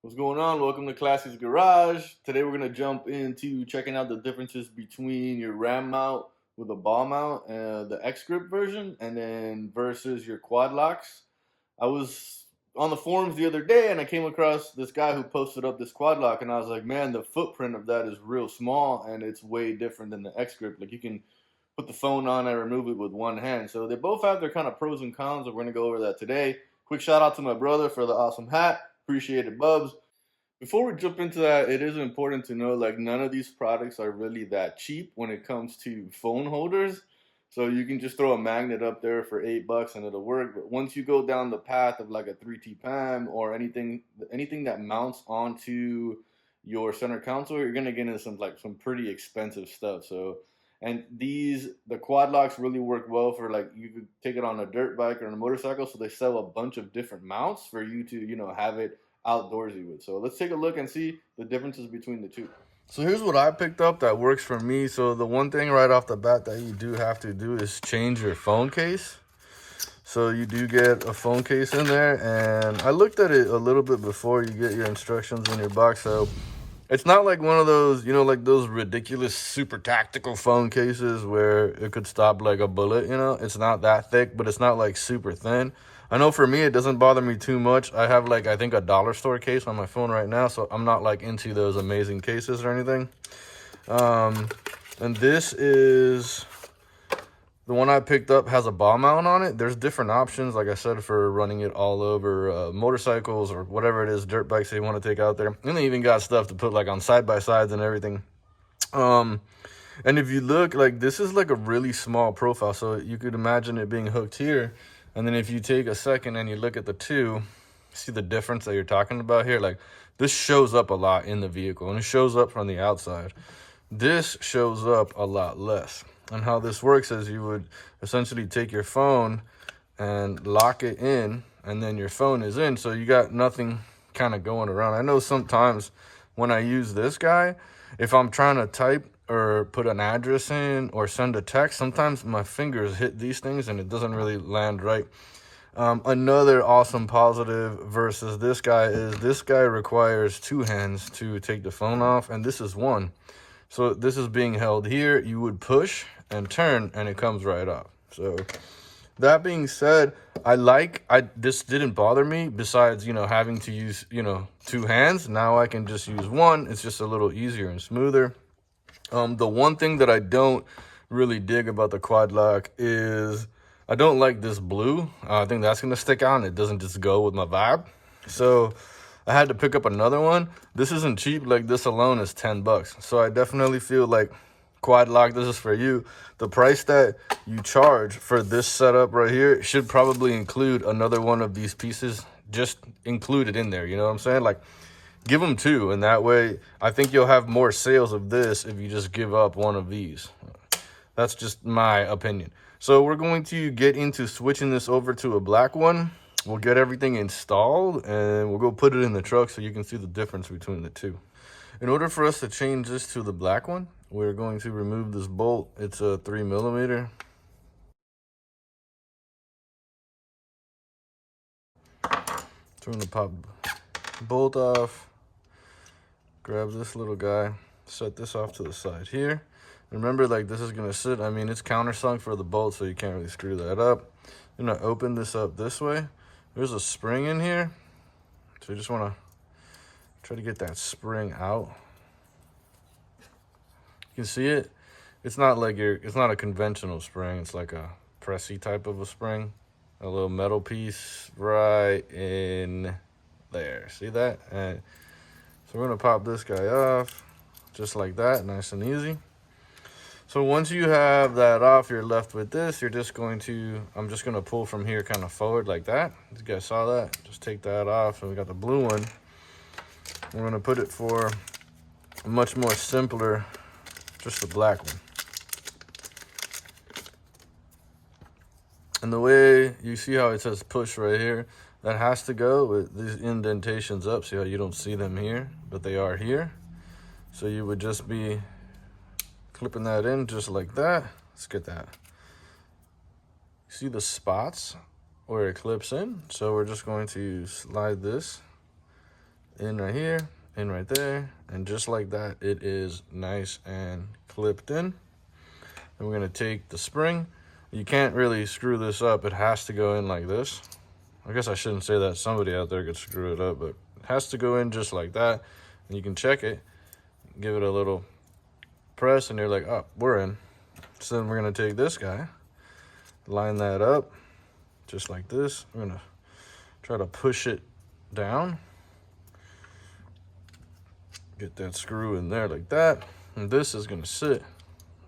What's going on? Welcome to Classy's Garage. Today we're going to jump into checking out the differences between your RAM mount with a ball mount, the X grip version, and then versus your quad locks. I was on the forums the other day and I came across this guy who posted up this quad lock, and I was like, man, the footprint of that is real small and it's way different than the X grip. Like, you can put the phone on and remove it with one hand. So they both have their kind of pros and cons, and we're going to go over that today. Quick shout out to my brother for the awesome hat. Appreciate it, Bubs. Before we jump into that, it is important to know, like, none of these products are really that cheap when it comes to phone holders. So you can just throw a magnet up there for $8 and it'll work. But once you go down the path of like a 3T PAM or anything that mounts onto your center console, you're gonna get into some pretty expensive stuff. So, and the quad locks really work well for, like, you could take it on a dirt bike or on a motorcycle. So they sell a bunch of different mounts for you to have it outdoorsy with. So let's take a look and see the differences between the two. So here's what I picked up that works for me. So the one thing right off the bat that you do have to do is change your phone case. So you do get a phone case in there, and I looked at it a little bit before you get your instructions in your box. So it's not like one of those, like those ridiculous super tactical phone cases where it could stop like a bullet, It's not that thick, but it's not like super thin. I know for me, it doesn't bother me too much. I have, like, I think a dollar store case on my phone right now, so I'm not like into those amazing cases or anything. And this is the one I picked up, has a ball mount on it. There's different options, like I said, for running it all over motorcycles or whatever it is, dirt bikes that you want to take out there. And they even got stuff to put like on side-by-sides and everything. And if you look, like, this is like a really small profile, so you could imagine it being hooked here. And then if you take a second and you look at the two, see the difference that you're talking about here? Like, this shows up a lot in the vehicle, and it shows up from the outside. This shows up a lot less. And how this works is you would essentially take your phone and lock it in, and then your phone is in, so you got nothing kind of going around. I know sometimes when I use this guy, if I'm trying to type or put an address in or send a text, sometimes my fingers hit these things and it doesn't really land right. Another awesome positive versus this guy is this guy requires two hands to take the phone off, and this is one. So this is being held here. You would push and turn and it comes right off. So that being said, this didn't bother me, besides, having to use, two hands. Now I can just use one. It's just a little easier and smoother. The one thing that I don't really dig about the quad lock is I don't like this blue. I think that's going to stick out, and it doesn't just go with my vibe. So I had to pick up another one. This isn't cheap. Like, this alone is $10. So I definitely feel like quad lock, this is for you. The price that you charge for this setup right here should probably include another one of these pieces, just included in there. You know what I'm saying? Like, give them two, and that way I think you'll have more sales of this if you just give up one of these. That's just my opinion. So we're going to get into switching this over to a black one. We'll get everything installed and we'll go put it in the truck so you can see the difference between the two. In order for us to change this to the black one, we're going to remove this bolt. It's a 3mm. So we're going to pop bolt off, grab this little guy, set this off to the side here. Remember, like, this is going to sit, I mean, it's countersunk for the bolt, so you can't really screw that up. I'm going to open this up this way. There's a spring in here, so you just want to try to get that spring out. You can see it. It's not a conventional spring. It's like a pressy type of a spring. A little metal piece right in there. See that? And so we're going to pop this guy off just like that, nice and easy. So once you have that off, you're left with this. I'm just going to pull from here kind of forward like that. You guys saw that? Just take that off, and we got the blue one. We're going to put it for a much more simpler, just the black one. And the way you see how it says push right here, that has to go with these indentations up. See how you don't see them here, but they are here. So you would just be clipping that in just like that. Let's get that. See the spots where it clips in? So we're just going to slide this in right here, in right there, and just like that, it is nice and clipped in. And we're gonna take the spring. You can't really screw this up. It has to go in like this. I guess I shouldn't say that. Somebody out there could screw it up, but it has to go in just like that. And you can check it, give it a little press, and you're like, oh, we're in. So then we're gonna take this guy, line that up just like this. We're gonna try to push it down. Get that screw in there like that. And this is gonna sit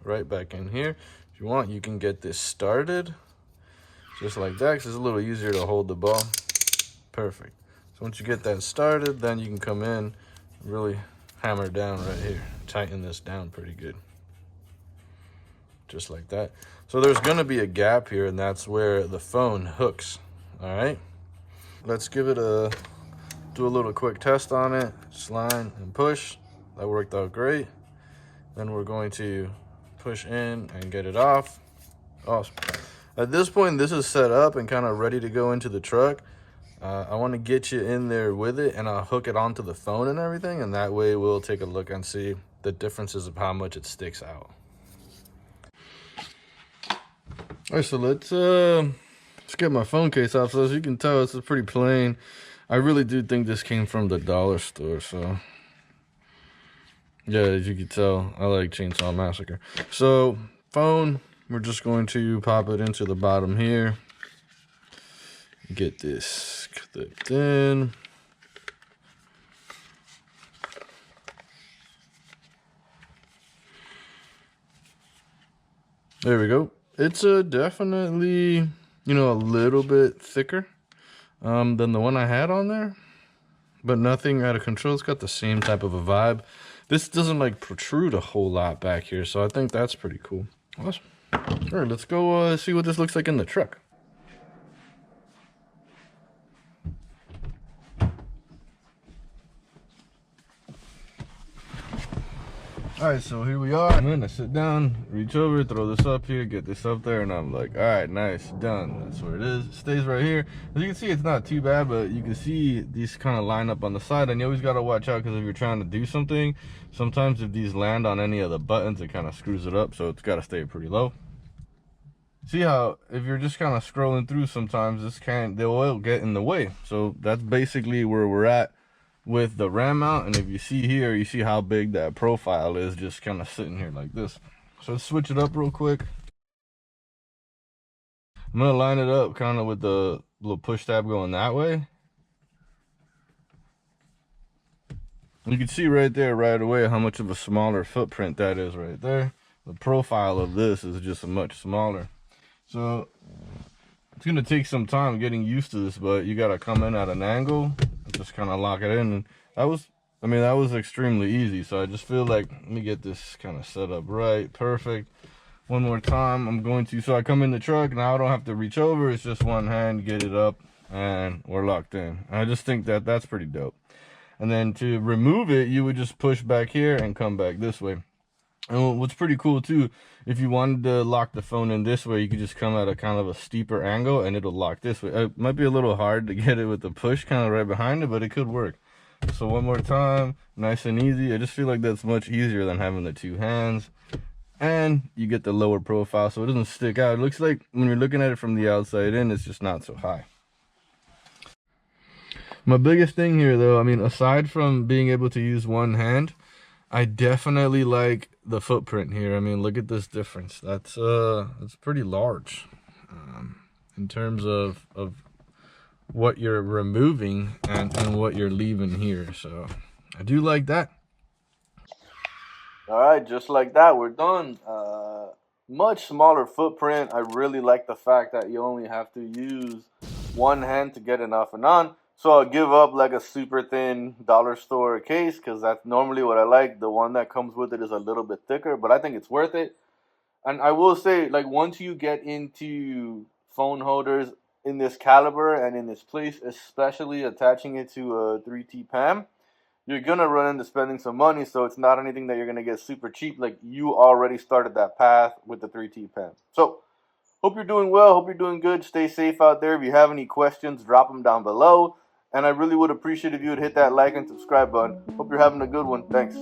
right back in here. If you want, you can get this started just like that, because it's a little easier to hold the ball. Perfect. So once you get that started, then you can come in and really hammer down right here. Tighten this down pretty good. Just like that. So there's gonna be a gap here, and that's where the phone hooks. All right. Let's give it do a little quick test on it. Slide and push. That worked out great. Then we're going to push in and get it off. Awesome. At this point, this is set up and kind of ready to go into the truck. I want to get you in there with it, and I'll hook it onto the phone and everything, and that way we'll take a look and see the differences of how much it sticks out. All right, so let's get my phone case off. So as you can tell, it's pretty plain. I really do think this came from the dollar store, so yeah, as you can tell, I like Chainsaw Massacre. So phone, we're just going to pop it into the bottom here. Get this clipped in. There we go. It's definitely, you know, a little bit thicker than the one I had on there, but nothing out of control. It's got the same type of a vibe. This doesn't like protrude a whole lot back here, so I think that's pretty cool. Awesome. All right, let's go see what this looks like in the truck. All right, so here we are. I'm gonna sit down, reach over, throw this up here, get this up there, and I'm like, all right, nice, done. That's where it is. It stays right here. As you can see, it's not too bad, but you can see these kind of line up on the side, and you always gotta watch out, because if you're trying to do something, sometimes if these land on any of the buttons, it kind of screws it up, so it's gotta stay pretty low. See how if you're just kind of scrolling through, sometimes the oil get in the way. So that's basically where we're at with the ram mount. And if you see here, you see how big that profile is, just kind of sitting here like this. So let's switch it up real quick. I'm gonna line it up kind of with the little push tab going that way. You can see right there right away how much of a smaller footprint that is right there. The profile of this is just much smaller. So it's gonna take some time getting used to this, but you gotta come in at an angle and just kind of lock it in. And that was extremely easy. So I just feel like, let me get this kind of set up right. Perfect. One more time, so I come in the truck, now I don't have to reach over. It's just one hand, get it up, and we're locked in. I just think that that's pretty dope. And then to remove it, you would just push back here and come back this way. And what's pretty cool too, if you wanted to lock the phone in this way, you could just come at a kind of a steeper angle and it'll lock this way. It might be a little hard to get it with the push kind of right behind it, but it could work. So one more time, nice and easy. I just feel like that's much easier than having the two hands. And you get the lower profile so it doesn't stick out. It looks like when you're looking at it from the outside in, it's just not so high. My biggest thing here though, I mean, aside from being able to use one hand, I definitely like the footprint here. I mean, look at this difference. That's pretty large in terms of what you're removing and what you're leaving here. So I do like that. All right, just like that, we're done. Much smaller footprint. I really like the fact that you only have to use one hand to get it off and on. So I'll give up like a super thin dollar store case, because that's normally what I like. The one that comes with it is a little bit thicker, but I think it's worth it. And I will say, like, once you get into phone holders in this caliber and in this place, especially attaching it to a 3T PAM, you're going to run into spending some money. So it's not anything that you're going to get super cheap. Like, you already started that path with the 3T PAM. So hope you're doing well. Hope you're doing good. Stay safe out there. If you have any questions, drop them down below. And I really would appreciate if you would hit that like and subscribe button. Hope you're having a good one. Thanks.